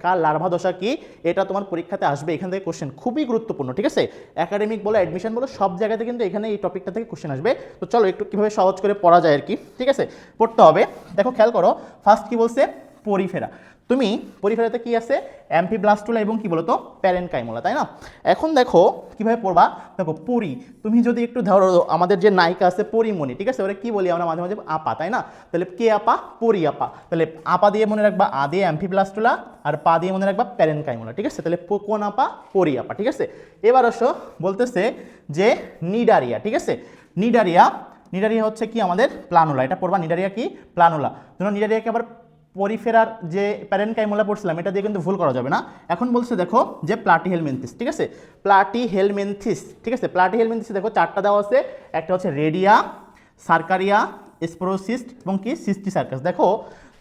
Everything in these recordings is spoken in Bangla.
কার লার্ভা দশা কি, এটা তোমার পরীক্ষাতে আসবে, এখান থেকে কোশ্চেন খুবই গুরুত্বপূর্ণ, ঠিক আছে। একাডেমিক বলো, অ্যাডমিশন বলো, সব জায়গাতে কিন্তু এখানে এই টপিকটা থেকে কোশ্চেন আসবে। তো চলো একটু কীভাবে সহজ করে পড়া যায় আর কি, ঠিক আছে, পড়তে হবে। দেখো খেয়াল করো, ফার্স্ট কি বলছে, পরিফেরা। তুমি পরিফেরাতে কি আছে, অ্যাম্ফিব্লাস্টুলা এবং কি বলতো প্যারেনকাইমোলা, তাই না। এখন দেখো কিভাবে পড়বা, দেখো পরি, তুমি যদি একটু ধরো আমাদের যে নায়িকা আছে পরিমণি, ঠিক আছে, ওরা কি বলি আমরা মাঝে মাঝে আপা, তাই না। তাহলে কে আপা, পরি আপা। তাহলে আপা দিয়ে মনে রাখবা আ দিয়ে অ্যাম্ফিব্লাস্টুলা, আর পা দিয়ে মনে রাখবা প্যারেনকাইমোলা, ঠিক আছে। তাহলে কোন আপা, পরি আপা, ঠিক আছে। এবার আসো বলতেছে যে নিডারিয়া, ঠিক আছে। নিডারিয়া, নিডারিয়া হচ্ছে কি আমাদের প্লানুলা, এটা পড়বা, নিডারিয়া কি প্লানুলা। ধরো নিডারিয়াকে আবার পরিফেরার যে প্যারেনকাইমোলা পড়ছিলাম এটা দিয়ে কিন্তু ভুল করা যাবে না। এখন বলছে দেখো যে প্লাটিহেলমিনথিস, ঠিক আছে, প্লাটিহেলমিনথিস, ঠিক আছে। প্লাটিহেলমিনথিস দেখো চারটা দেওয়া আছে, একটা হচ্ছে রেডিয়া, সার্কারিয়া, স্পোরোসিস্ট এবং কি সিস্টিসার্কাস। দেখো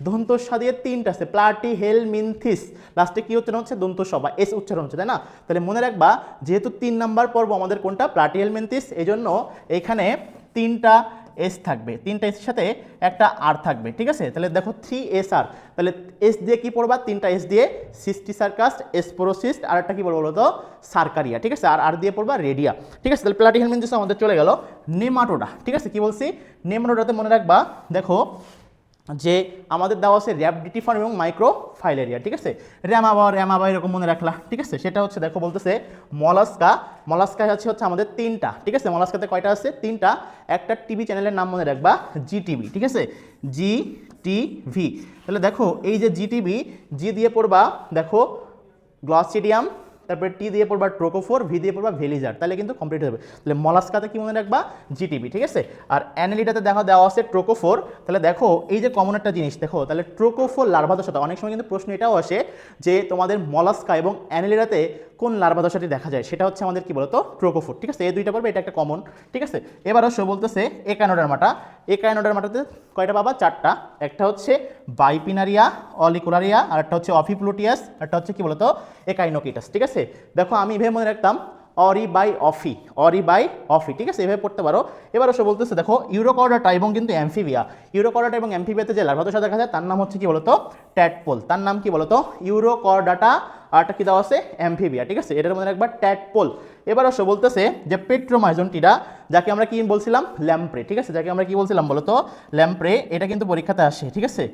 দন্তস্বা দিয়ে তিনটা আছে, প্লাটিহেলমিনথিস, লাস্টে কি উচ্চারণ হচ্ছে, দন্তস্ব বা এস উচ্চারণ হচ্ছে, তাই না। তাহলে মনে রাখবা যেহেতু 3 নাম্বার পর্ব আমাদের কোনটা, প্লাটিহেলমিনথিস, এই জন্য এখানে 3টা এস থাকবে, 3টা এসের সাথে একটা আর থাকবে, ঠিক আছে। তাহলে দেখো 3SR, তাহলে এস দিয়ে কি পড়বা, 3টা এস দিয়ে সিস্টিসার্কাস, স্পোরোসিস্ট, আর একটা কি বলবো বলো তো, সার্কারিয়া, ঠিক আছে। আর দিয়ে পড়বা রেডিয়া, ঠিক আছে। তাহলে প্লাটিহেলমিনথিস আমাদের চলে গেল। নেমাটোডা, ঠিক আছে, কি বলছি, নেমাটোডাতে মনে রাখবা দেখো যে আমাদের দেওয়া আছে র্যাবডিটিফর্ম এবং মাইক্রোফাইলেরিয়া, ঠিক আছে। র্যামাবা এরকম মনে রাখলা, ঠিক আছে। সেটা হচ্ছে দেখো বলতেছে মলাস্কা, মলাস্কা হচ্ছে আমাদের 3টা, ঠিক আছে। মলাস্কাতে কয়টা আছে, 3টা। একটা টিভি চ্যানেলের নাম মনে রাখবা জিটিভি, ঠিক আছে, জিটিভি। তাহলে দেখো এই যে জিটিভি, জি দিয়ে পড়বা দেখো গ্লসিডিয়াম, তারপরে টি দিয়ে পড়বা ট্রোকোফোর, ভি দিয়ে পড়বা ভেলিজার, তাহলে কিন্তু কমপ্লিট হবে। তাহলে মলাস্কাতে কি মনে রাখবা, জিটিভি, ঠিক আছে। আর অ্যানেলিডাতে দেখো দেওয়া আছে ট্রোকোফোর। তাহলে দেখো এই যে কমন একটা জিনিস দেখো, তাহলে ট্রোকোফোর লার্ভা দশাটা, অনেক সময় কিন্তু প্রশ্ন এটাও আসে যে তোমাদের মলাস্কা এবং অ্যানেলিডাতে কোন লার্ভা দশাটি দেখা যায়, সেটা হচ্ছে আমাদের কি বলতো ট্রোকোফোর, ঠিক আছে। এই দুইটা পড়বে, এটা একটা কমন, ঠিক আছে। এবার অবশ্য বলতেছে একানোডার্মাটা, একানোডার্মাটাতে কয়টা পাবা, 4টা। একটা হচ্ছে বাইপিনারিয়া, অলিকুলারিয়া, আর একটা হচ্ছে অফিপ্লুটিয়াস, একটা হচ্ছে কি বলতো একাইনোকিটাস, ঠিক আছে। দেখো আমি এভাবে মনে রাখতাম অরি বাই অফি, অরি বাই অফি, ঠিক আছে, এভাবে পড়তে পারো। এবার অবশ্য বলতেছে দেখো ইউরোকর্ডাটা এবং কিন্তু অ্যামফিবিয়া, ইউরোকর্ডাটা এবং অ্যামফিবিয়াতে যে লার্ভা দশা দেখা যায় তার নাম হচ্ছে কি বলতো ট্যাডপোল, তার নাম কি বলতো ইউরোকর্ডাটা, আরটা কি দেওয়া আছে অ্যামফিবিয়া, ঠিক আছে, এটার মধ্যে একবার ট্যাডপোল। এবার অবশ্য বলতেছে যে পেট্রোমাইজনটিরা, যাকে আমরা কি বলছিলাম ল্যাম্প্রে, ঠিক আছে, যাকে আমরা কি বলছিলাম বলতো ল্যাম্প্রে, এটা কিন্তু পরীক্ষাতে আসে, ঠিক আছে,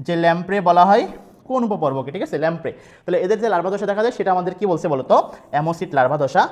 যে ল্যাম্প্রে বলা হয় কোন উপপর্বকে, ঠিক আছে, ল্যাম্প্রে। তাহলে এদের যে লার্ভা দশা দেখা যায় সেটা আমাদের কি বলছে বলতো অ্যামোসিট লার্ভা দশা।